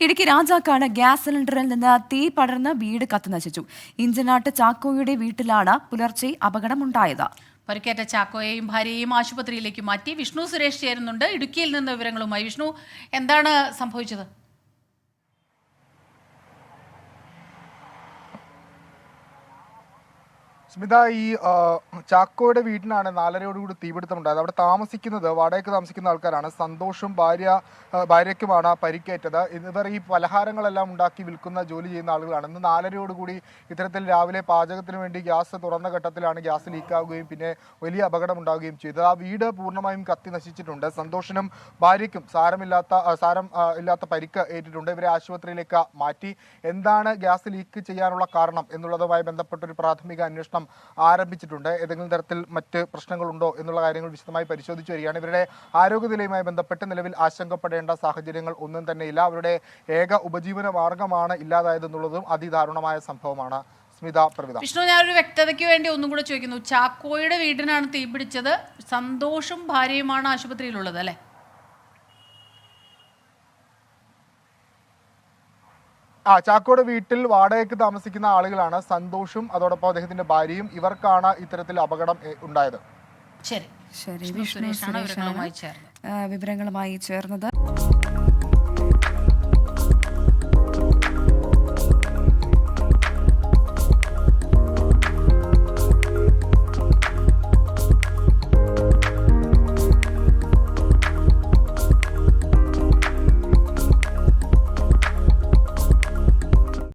Idukki Rajakkad gas സിലിണ്ടറിൽ നിന്ന് തീ പടർന്ന് വീട് കത്തിനശിച്ചു. ഇഞ്ചനാട്ട് ചാക്കോയുടെ വീട്ടിലാണ് പുലർച്ചെ അപകടമുണ്ടായത്. പരിക്കേറ്റ ചാക്കോയെയും ഭാര്യയെയും ആശുപത്രിയിലേക്ക് മാറ്റി. വിഷ്ണു സുരേഷ് ചേരുന്നുണ്ട് ഇടുക്കിയിൽ നിന്ന് വിവരങ്ങളുമായി. വിഷ്ണു, എന്താണ് സംഭവിച്ചത്? സ്മിത, ഈ ചാക്കോയുടെ വീട്ടിനാണ് 4:30 തീപിടുത്തമുണ്ടായത്. അവിടെ വാടകയ്ക്ക് താമസിക്കുന്ന ആൾക്കാരാണ്. സന്തോഷും ഭാര്യയ്ക്കുമാണ് പരിക്കേറ്റത്. ഇവർ ഈ പലഹാരങ്ങളെല്ലാം ഉണ്ടാക്കി വിൽക്കുന്ന ജോലി ചെയ്യുന്ന ആളുകളാണ്. ഇന്ന് 4:30 ഇത്തരത്തിൽ രാവിലെ പാചകത്തിന് വേണ്ടി ഗ്യാസ് തുറന്ന ഘട്ടത്തിലാണ് ഗ്യാസ് ലീക്കാവുകയും പിന്നെ വലിയ അപകടം ഉണ്ടാവുകയും ചെയ്തത്. ആ വീട് പൂർണ്ണമായും കത്തി നശിച്ചിട്ടുണ്ട്. സന്തോഷിനും ഭാര്യയ്ക്കും ഇല്ലാത്ത പരിക്ക് ഏറ്റിട്ടുണ്ട്. ഇവരെ ആശുപത്രിയിലേക്ക് മാറ്റി. എന്താണ് ഗ്യാസ് ലീക്ക് ചെയ്യാനുള്ള കാരണം എന്നുള്ളതുമായി ബന്ധപ്പെട്ട ഒരു പ്രാഥമിക അന്വേഷണം ആരംഭിച്ചിട്ടുണ്ട്. ഏതെങ്കിലും തരത്തിൽ മറ്റ് പ്രശ്നങ്ങളുണ്ടോ എന്നുള്ള കാര്യങ്ങൾ വിശദമായി പരിശോധിച്ചു വരികയാണ്. ഇവരുടെ ആരോഗ്യനിലയുമായി ബന്ധപ്പെട്ട് നിലവിൽ ആശങ്കപ്പെടേണ്ട സാഹചര്യങ്ങൾ ഒന്നും തന്നെയില്ല. അവരുടെ ഏക ഉപജീവന മാർഗമാണ് ഇല്ലാതായതെന്നുള്ളതും അതിദാരുണമായ സംഭവമാണ്. സ്മിത, പ്രവിധ. വിഷ്ണു, ഞാനൊരു വ്യക്തതയ്ക്ക് വേണ്ടി ഒന്നും കൂടെ ചോദിക്കുന്നു. ചാക്കോയുടെ വീടിനാണ് തീപിടിച്ചത്, സന്തോഷും ഭാര്യയുമാണ് ആശുപത്രിയിലുള്ളത്, അല്ലേ? ചാക്കോയുടെ വീട്ടിൽ വാടകയ്ക്ക് താമസിക്കുന്ന ആളുകളാണ് സന്തോഷും അതോടൊപ്പം അദ്ദേഹത്തിന്റെ ഭാര്യയും. ഇവർക്കാണ് ഇത്തരത്തിൽ അപകടം ഉണ്ടായത്. ശരി, വിഷ്ണു സുരേഷാണ് വിവരങ്ങളുമായി ചേർന്നത്.